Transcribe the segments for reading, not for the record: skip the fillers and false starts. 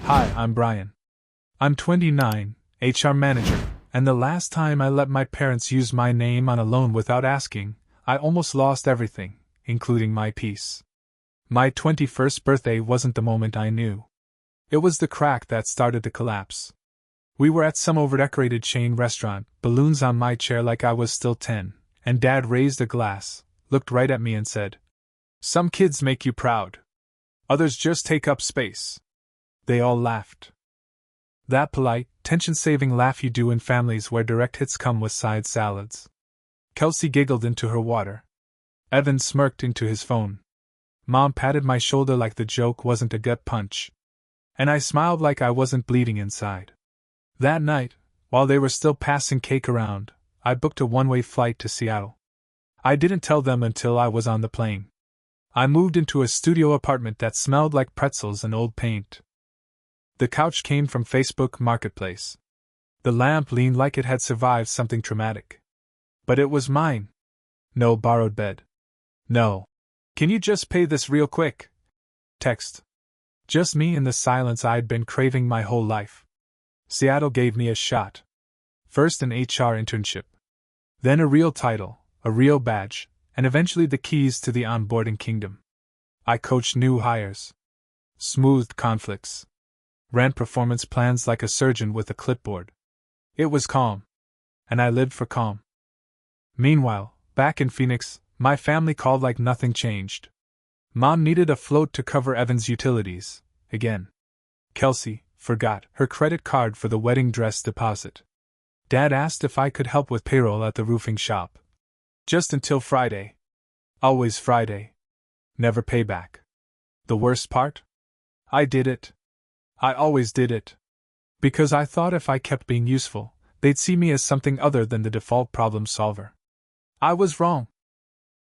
Hi, I'm Brian. I'm 29, HR manager, and the last time I let my parents use my name on a loan without asking, I almost lost everything, including my peace. My 21st birthday wasn't the moment I knew. It was the crack that started the collapse. We were at some overdecorated chain restaurant, balloons on my chair like I was still 10, and Dad raised a glass, looked right at me and said, "Some kids make you proud. Others just take up space." They all laughed. That polite, tension-saving laugh you do in families where direct hits come with side salads. Kelsey giggled into her water. Evan smirked into his phone. Mom patted my shoulder like the joke wasn't a gut punch. And I smiled like I wasn't bleeding inside. That night, while they were still passing cake around, I booked a one-way flight to Seattle. I didn't tell them until I was on the plane. I moved into a studio apartment that smelled like pretzels and old paint. The couch came from Facebook Marketplace. The lamp leaned like it had survived something traumatic. But it was mine. No borrowed bed. No. "Can you just pay this real quick?" Text. Just me in the silence I'd been craving my whole life. Seattle gave me a shot. First an HR internship. Then a real title, a real badge, and eventually the keys to the onboarding kingdom. I coached new hires. Smoothed conflicts. Ran performance plans like a surgeon with a clipboard. It was calm. And I lived for calm. Meanwhile, back in Phoenix, my family called like nothing changed. Mom needed a float to cover Evan's utilities, again. Kelsey forgot her credit card for the wedding dress deposit. Dad asked if I could help with payroll at the roofing shop. Just until Friday. Always Friday. Never payback. The worst part? I did it. I always did it. Because I thought if I kept being useful, they'd see me as something other than the default problem solver. I was wrong.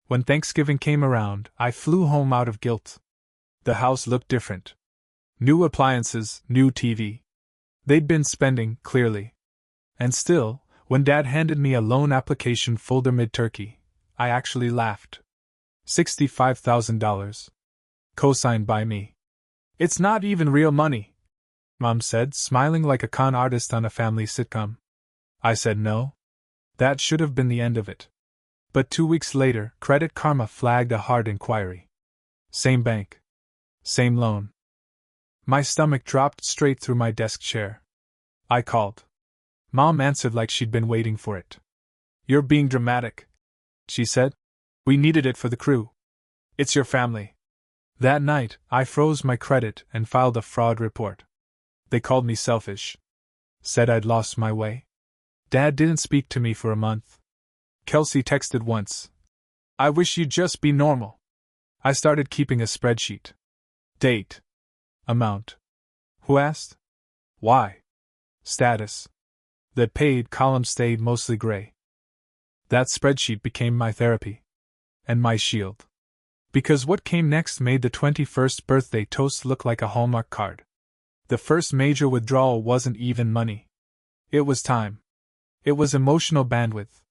When Thanksgiving came around, I flew home out of guilt. The house looked different. New appliances, new TV. They'd been spending, clearly. And still, when Dad handed me a loan application folder mid-turkey, I actually laughed. $65,000. Co-signed by me. "It's not even real money," Mom said, smiling like a con artist on a family sitcom. I said no. That should have been the end of it. But 2 weeks later, Credit Karma flagged a hard inquiry. Same bank. Same loan. My stomach dropped straight through my desk chair. I called. Mom answered like she'd been waiting for it. "You're being dramatic," she said. "We needed it for the crew. It's your family." That night, I froze my credit and filed a fraud report. They called me selfish. Said I'd lost my way. Dad didn't speak to me for a month. Kelsey texted once. "I wish you'd just be normal." I started keeping a spreadsheet. Date. Amount. Who asked? Why? Status. The paid column stayed mostly gray. That spreadsheet became my therapy. And my shield. Because what came next made the 21st birthday toast look like a Hallmark card. The first major withdrawal wasn't even money. It was time. It was emotional bandwidth.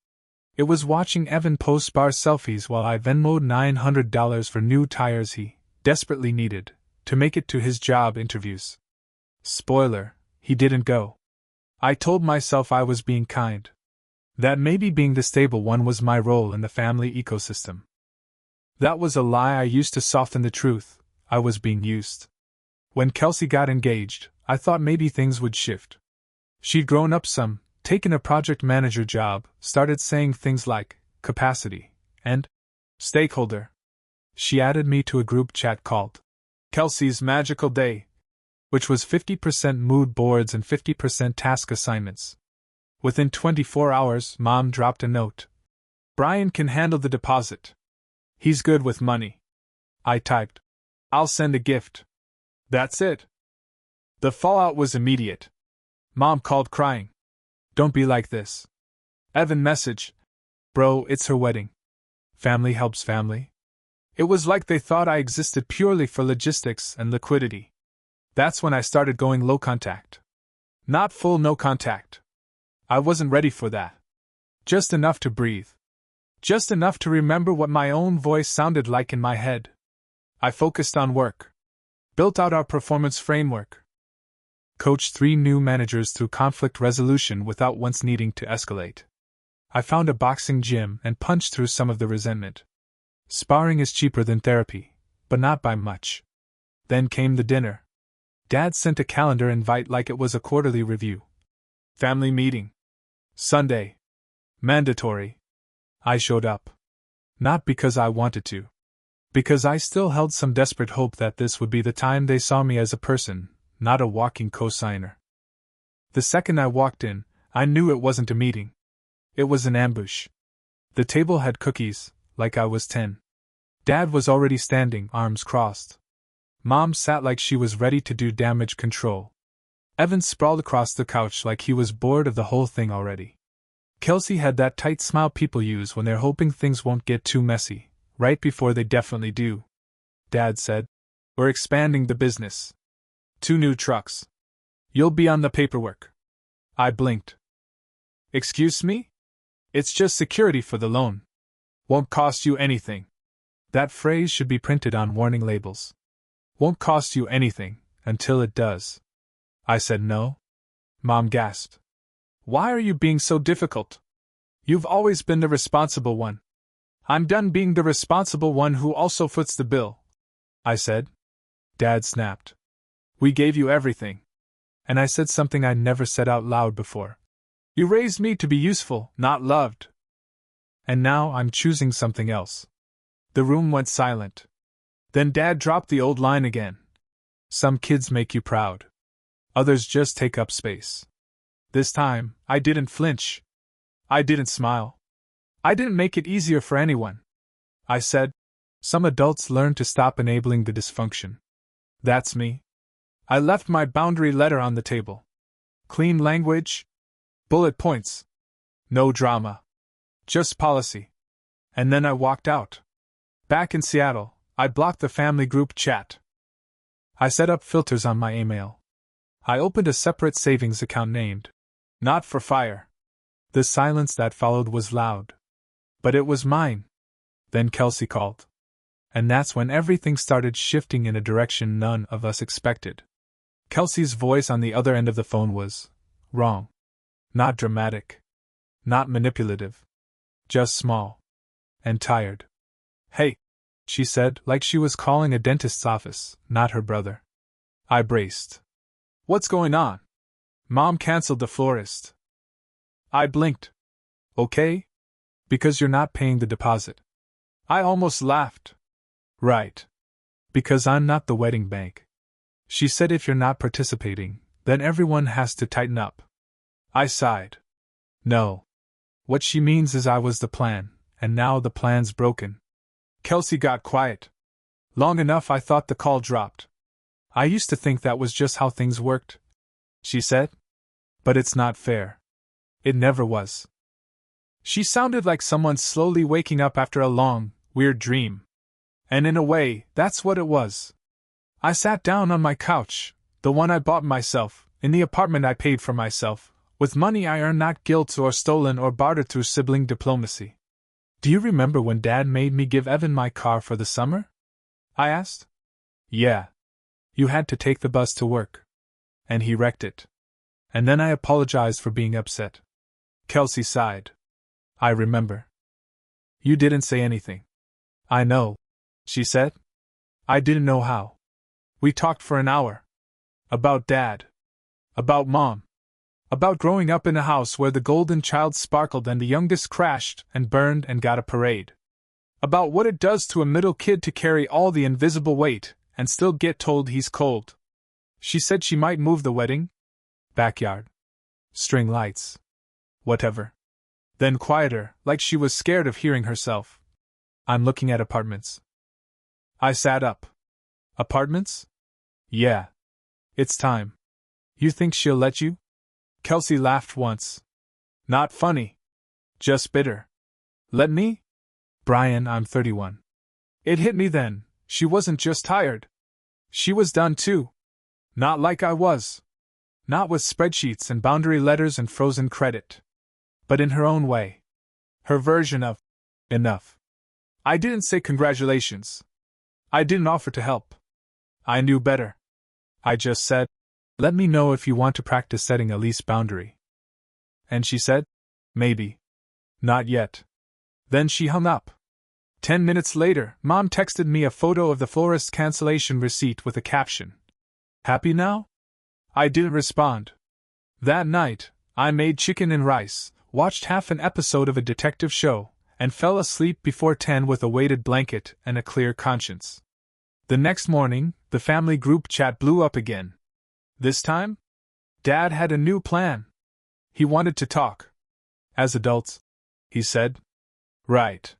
It was watching Evan post bar selfies while I Venmo'd $900 for new tires he desperately needed to make it to his job interviews. Spoiler, he didn't go. I told myself I was being kind. That maybe being the stable one was my role in the family ecosystem. That was a lie I used to soften the truth. I was being used. When Kelsey got engaged, I thought maybe things would shift. She'd grown up some, taken a project manager job, started saying things like capacity and stakeholder. She added me to a group chat called Kelsey's Magical Day, which was 50% mood boards and 50% task assignments. Within 24 hours, Mom dropped a note. "Brian can handle the deposit. He's good with money." I typed, "I'll send a gift." That's it. The fallout was immediate. Mom called crying. "Don't be like this." Evan message. "Bro, it's her wedding. Family helps family." It was like they thought I existed purely for logistics and liquidity. That's when I started going low contact. Not full no contact. I wasn't ready for that. Just enough to breathe. Just enough to remember what my own voice sounded like in my head. I focused on work. Built out our performance framework. Coached 3 new managers through conflict resolution without once needing to escalate. I found a boxing gym and punched through some of the resentment. Sparring is cheaper than therapy, but not by much. Then came the dinner. Dad sent a calendar invite like it was a quarterly review. Family meeting. Sunday. Mandatory. I showed up. Not because I wanted to. Because I still held some desperate hope that this would be the time they saw me as a person, not a walking cosigner. The second I walked in, I knew it wasn't a meeting. It was an ambush. The table had cookies, like I was 10. Dad was already standing, arms crossed. Mom sat like she was ready to do damage control. Evan sprawled across the couch like he was bored of the whole thing already. Kelsey had that tight smile people use when they're hoping things won't get too messy, right before they definitely do. Dad said, "We're expanding the business. 2 new trucks. You'll be on the paperwork." I blinked. "Excuse me? It's just security for the loan. Won't cost you anything." That phrase should be printed on warning labels. Won't cost you anything, until it does. I said no. Mom gasped. "Why are you being so difficult? You've always been the responsible one." "I'm done being the responsible one who also foots the bill," I said. Dad snapped. "We gave you everything." And I said something I never said out loud before. "You raised me to be useful, not loved. And now I'm choosing something else." The room went silent. Then Dad dropped the old line again. "Some kids make you proud. Others just take up space." This time, I didn't flinch. I didn't smile. I didn't make it easier for anyone. I said, "Some adults learn to stop enabling the dysfunction. That's me." I left my boundary letter on the table. Clean language. Bullet points. No drama. Just policy. And then I walked out. Back in Seattle, I blocked the family group chat. I set up filters on my email. I opened a separate savings account named "Not for Fire." The silence that followed was loud. But it was mine. Then Kelsey called. And that's when everything started shifting in a direction none of us expected. Kelsey's voice on the other end of the phone was wrong. Not dramatic. Not manipulative. Just small. And tired. "Hey," she said, like she was calling a dentist's office, not her brother. I braced. "What's going on?" "Mom canceled the florist." I blinked. "Okay? Because you're not paying the deposit." I almost laughed. "Right. Because I'm not the wedding bank." She said, "If you're not participating, then everyone has to tighten up." I sighed. No. What she means is I was the plan, and now the plan's broken. Kelsey got quiet. Long enough I thought the call dropped. "I used to think that was just how things worked," she said. "But it's not fair. It never was." She sounded like someone slowly waking up after a long, weird dream. And in a way, that's what it was. I sat down on my couch, the one I bought myself, in the apartment I paid for myself, with money I earned not guilt or stolen or bartered through sibling diplomacy. "Do you remember when Dad made me give Evan my car for the summer?" I asked. "Yeah. You had to take the bus to work. And he wrecked it. And then I apologized for being upset." Kelsey sighed. "I remember. You didn't say anything." "I know," she said. "I didn't know how. We talked for an hour. About Dad. About Mom. About growing up in a house where the golden child sparkled and the youngest crashed and burned and got a parade. About what it does to a middle kid to carry all the invisible weight and still get told he's cold." She said she might move the wedding. Backyard. String lights. Whatever. Then quieter, like she was scared of hearing herself. "I'm looking at apartments." I sat up. "Apartments?" "Yeah. It's time." "You think she'll let you?" Kelsey laughed once. "Not funny. Just bitter." "Let me?" "Brian, I'm 31. It hit me then, she wasn't just tired. She was done too. Not like I was. Not with spreadsheets and boundary letters and frozen credit. But in her own way. Her version of enough. I didn't say congratulations. I didn't offer to help. I knew better. I just said, Let me know if you want to practice setting a lease boundary. And she said, maybe. Not yet. Then she hung up. 10 minutes later, Mom texted me a photo of the florist's cancellation receipt with a caption. Happy now? I didn't respond. That night, I made chicken and rice, watched half an episode of a detective show, and fell asleep before 10 with a weighted blanket and a clear conscience. The next morning, the family group chat blew up again. This time, Dad had a new plan. He wanted to talk. As adults, he said. Right.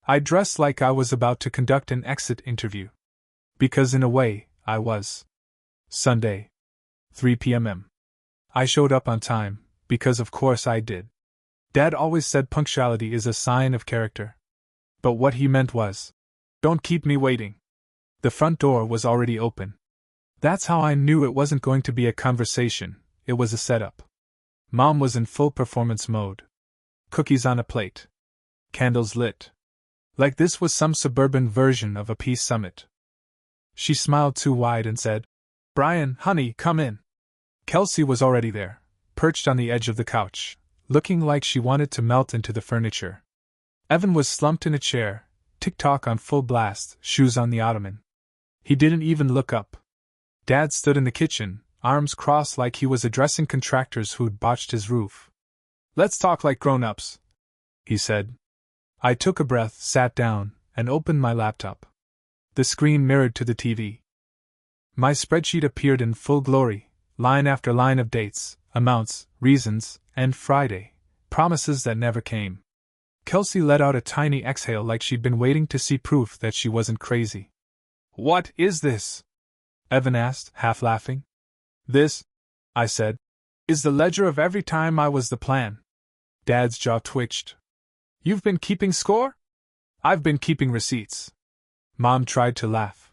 I dressed like I was about to conduct an exit interview. Because in a way, I was. Sunday. 3 p.m. I showed up on time, because of course I did. Dad always said punctuality is a sign of character. But what he meant was, don't keep me waiting. The front door was already open. That's how I knew it wasn't going to be a conversation, it was a setup. Mom was in full performance mode. Cookies on a plate. Candles lit. Like this was some suburban version of a peace summit. She smiled too wide and said, Brian, honey, come in. Kelsey was already there, perched on the edge of the couch, looking like she wanted to melt into the furniture. Evan was slumped in a chair, TikTok on full blast, shoes on the ottoman. He didn't even look up. Dad stood in the kitchen, arms crossed like he was addressing contractors who'd botched his roof. Let's talk like grown-ups, he said. I took a breath, sat down, and opened my laptop. The screen mirrored to the TV. My spreadsheet appeared in full glory, line after line of dates, amounts, reasons, and Friday, promises that never came. Kelsey let out a tiny exhale like she'd been waiting to see proof that she wasn't crazy. What is this? Evan asked, half laughing. This, I said, is the ledger of every time I was the plan. Dad's jaw twitched. You've been keeping score? I've been keeping receipts. Mom tried to laugh.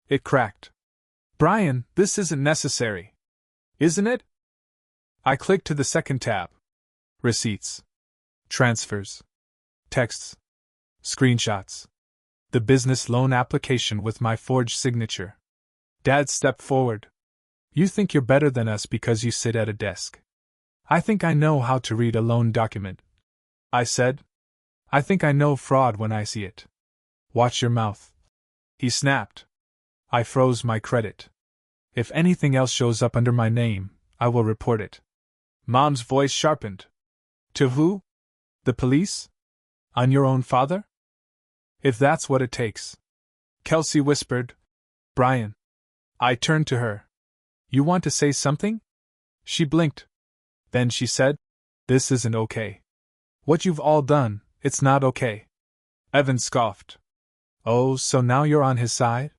It cracked. Brian, this isn't necessary. Isn't it? I clicked to the second tab. Receipts. Transfers. Texts. Screenshots. The business loan application with my forged signature. Dad stepped forward. You think you're better than us because you sit at a desk. I think I know how to read a loan document. I said. I think I know fraud when I see it. Watch your mouth. He snapped. I froze my credit. If anything else shows up under my name, I will report it. Mom's voice sharpened. To who? The police? On your own father? If that's what it takes. Kelsey whispered. Brian. I turned to her. You want to say something? She blinked. Then she said, This isn't okay. What you've all done, it's not okay. Evan scoffed. Oh, so now you're on his side?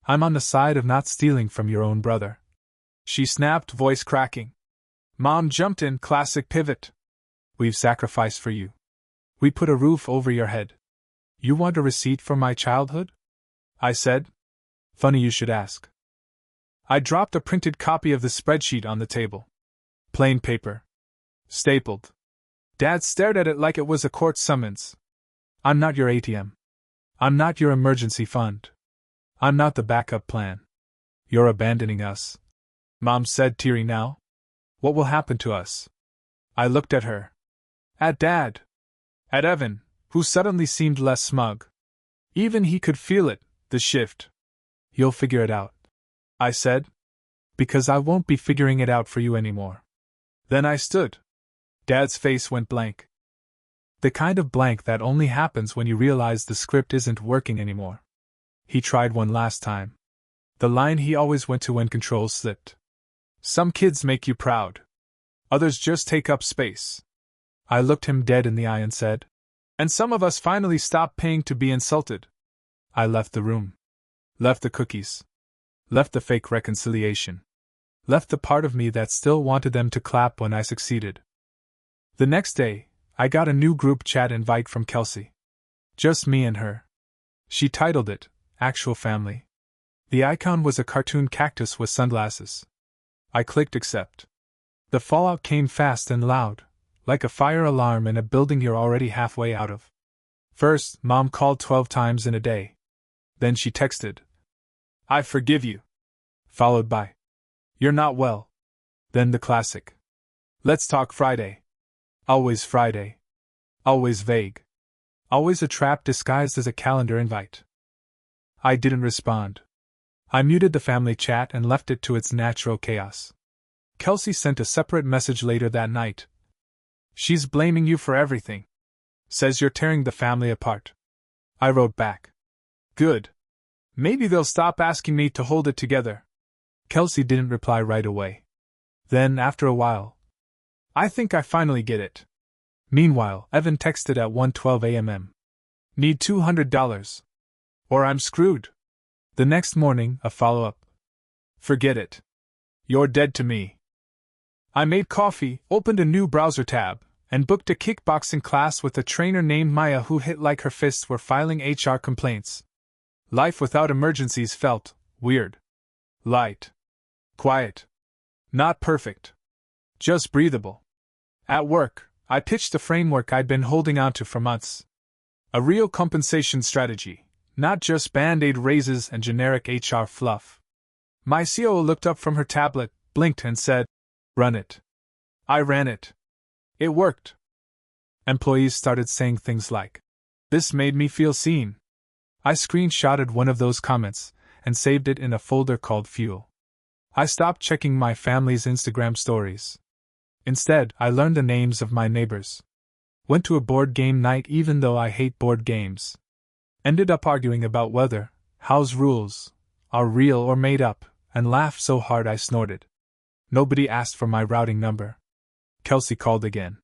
I'm on the side of not stealing from your own brother. She snapped, voice cracking. Mom jumped in, classic pivot. We've sacrificed for you. We put a roof over your head. You want a receipt for my childhood? I said. Funny you should ask. I dropped a printed copy of the spreadsheet on the table. Plain paper. Stapled. Dad stared at it like it was a court summons. I'm not your ATM. I'm not your emergency fund. I'm not the backup plan. You're abandoning us. Mom said, teary now. What will happen to us? I looked at her. At Dad. At Evan, who suddenly seemed less smug. Even he could feel it, the shift. You'll figure it out, I said. Because I won't be figuring it out for you anymore. Then I stood. Dad's face went blank. The kind of blank that only happens when you realize the script isn't working anymore. He tried one last time. The line he always went to when control slipped. Some kids make you proud. Others just take up space. I looked him dead in the eye and said, And some of us finally stop paying to be insulted. I left the room. Left the cookies. Left the fake reconciliation. Left the part of me that still wanted them to clap when I succeeded. The next day, I got a new group chat invite from Kelsey. Just me and her. She titled it, Actual Family. The icon was a cartoon cactus with sunglasses. I clicked accept. The fallout came fast and loud, like a fire alarm in a building you're already halfway out of. First, Mom called 12 times in a day. Then she texted, I forgive you. Followed by, You're not well. Then the classic. Let's talk Friday. Always Friday. Always vague. Always a trap disguised as a calendar invite. I didn't respond. I muted the family chat and left it to its natural chaos. Kelsey sent a separate message later that night. She's blaming you for everything. Says you're tearing the family apart. I wrote back. Good. Maybe they'll stop asking me to hold it together. Kelsey didn't reply right away. Then, after a while, I think I finally get it. Meanwhile, Evan texted at 1:12 a.m. Need $200. Or I'm screwed. The next morning, a follow-up. Forget it. You're dead to me. I made coffee, opened a new browser tab, and booked a kickboxing class with a trainer named Maya who hit like her fists were filing HR complaints. Life without emergencies felt weird. Light. Quiet. Not perfect. Just breathable. At work, I pitched a framework I'd been holding on to for months. A real compensation strategy, not just band-aid raises and generic HR fluff. My COO looked up from her tablet, blinked and said, "Run it." I ran it. It worked. Employees started saying things like, "This made me feel seen." I screenshotted one of those comments and saved it in a folder called Fuel. I stopped checking my family's Instagram stories. Instead, I learned the names of my neighbors. Went to a board game night even though I hate board games. Ended up arguing about whether house rules are real or made up, and laughed so hard I snorted. Nobody asked for my routing number. Kelsey called again.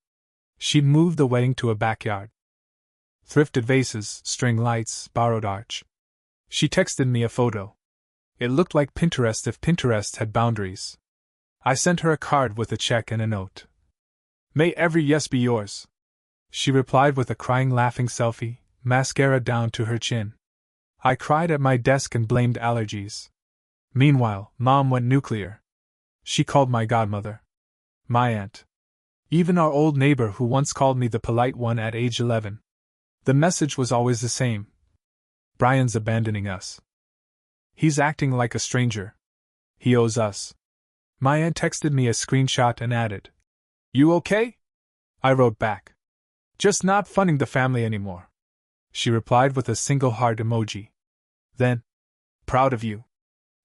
She'd moved the wedding to a backyard. Thrifted vases, string lights, borrowed arch. She texted me a photo. It looked like Pinterest if Pinterest had boundaries. I sent her a card with a check and a note. May every yes be yours. She replied with a crying laughing selfie, mascara down to her chin. I cried at my desk and blamed allergies. Meanwhile, Mom went nuclear. She called my godmother. My aunt. Even our old neighbor who once called me the polite one at age 11. The message was always the same. Brian's abandoning us. He's acting like a stranger. He owes us. My aunt texted me a screenshot and added, "You okay?" I wrote back, "Just not funding the family anymore." She replied with a single heart emoji. Then, "Proud of you."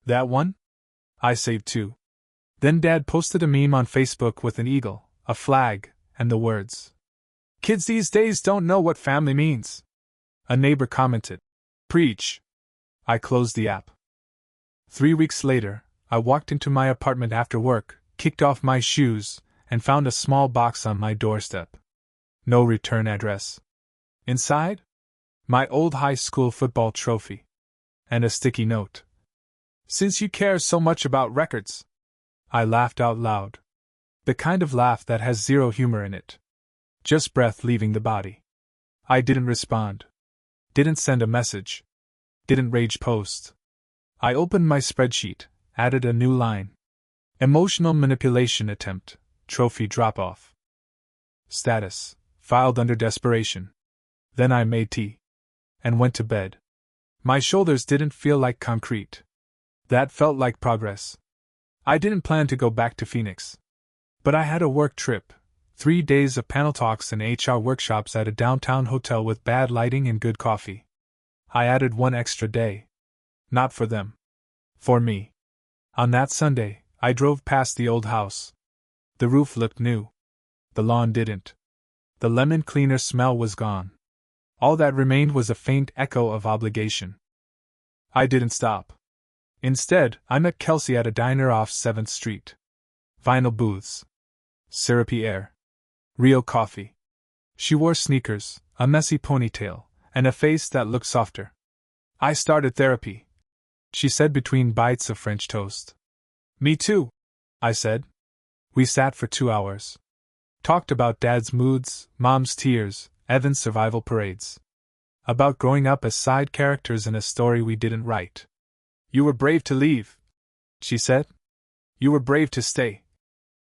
That one? I saved too. Then Dad posted a meme on Facebook with an eagle, a flag, and the words, "Kids these days don't know what family means." A neighbor commented, "Preach." I closed the app. 3 weeks later, I walked into my apartment after work, kicked off my shoes, and found a small box on my doorstep. No return address. Inside? My old high school football trophy. And a sticky note. "Since you care so much about records." I laughed out loud. The kind of laugh that has zero humor in it. Just breath leaving the body. I didn't respond. Didn't send a message. Didn't rage post. I opened my spreadsheet, added a new line. Emotional manipulation attempt, trophy drop-off. Status, filed under desperation. Then I made tea. And went to bed. My shoulders didn't feel like concrete. That felt like progress. I didn't plan to go back to Phoenix. But I had a work trip, 3 days of panel talks and HR workshops at a downtown hotel with bad lighting and good coffee. I added one extra day. Not for them. For me. On that Sunday, I drove past the old house. The roof looked new. The lawn didn't. The lemon cleaner smell was gone. All that remained was a faint echo of obligation. I didn't stop. Instead, I met Kelsey at a diner off 7th Street. Vinyl booths. Syrupy air. Real coffee. She wore sneakers, a messy ponytail, and a face that looked softer. "I started therapy," she said between bites of French toast. "Me too," I said. We sat for 2 hours. Talked about Dad's moods, Mom's tears, Evan's survival parades. About growing up as side characters in a story we didn't write. "You were brave to leave," she said. "You were brave to stay,"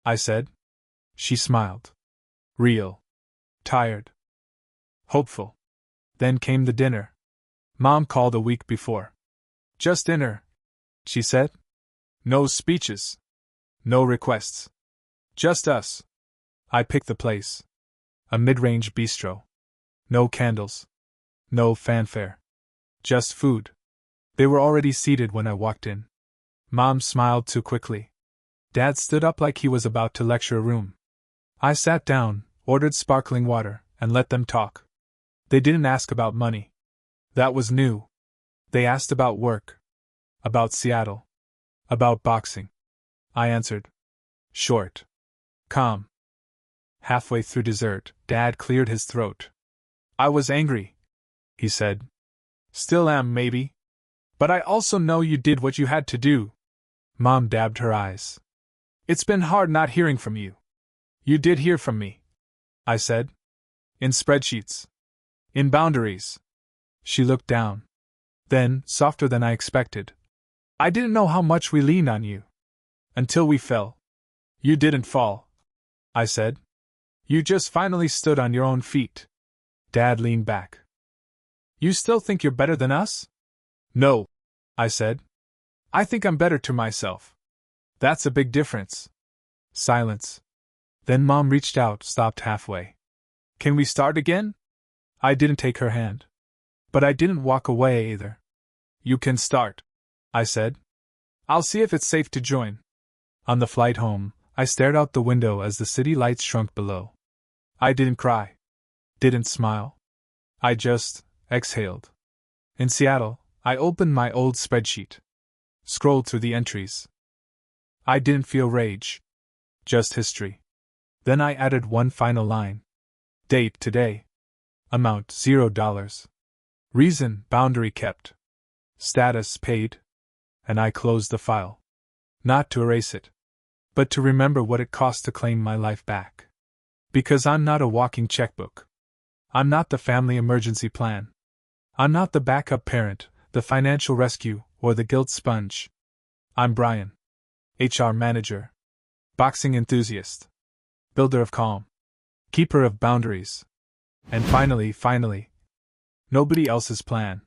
I said. She smiled. Real. Tired. Hopeful. Then came the dinner. Mom called a week before. "Just dinner," she said. "No speeches." No requests. Just us. I picked the place. A mid-range bistro. No candles. No fanfare. Just food. They were already seated when I walked in. Mom smiled too quickly. Dad stood up like he was about to lecture a room. I sat down, ordered sparkling water, and let them talk. They didn't ask about money. That was new. They asked about work. About Seattle. About boxing. I answered. Short. Calm. Halfway through dessert, Dad cleared his throat. I was angry, he said. Still am, maybe. But I also know you did what you had to do. Mom dabbed her eyes. It's been hard not hearing from you. You did hear from me, I said. In spreadsheets. In boundaries. She looked down. Then, softer than I expected. I didn't know how much we leaned on you. Until we fell. You didn't fall, I said. You just finally stood on your own feet. Dad leaned back. You still think you're better than us? No, I said. I think I'm better to myself. That's a big difference. Silence. Then Mom reached out, stopped halfway. Can we start again? I didn't take her hand. But I didn't walk away either. You can start, I said. I'll see if it's safe to join. On the flight home, I stared out the window as the city lights shrunk below. I didn't cry. Didn't smile. I just exhaled. In Seattle, I opened my old spreadsheet. Scrolled through the entries. I didn't feel rage. Just history. Then I added one final line. Date today. Amount $0. Reason boundary kept. Status paid. And I closed the file. Not to erase it, but to remember what it cost to claim my life back. Because I'm not a walking checkbook. I'm not the family emergency plan. I'm not the backup parent, the financial rescue, or the guilt sponge. I'm Brian. HR manager. Boxing enthusiast. Builder of calm. Keeper of boundaries. And finally, nobody else's plan.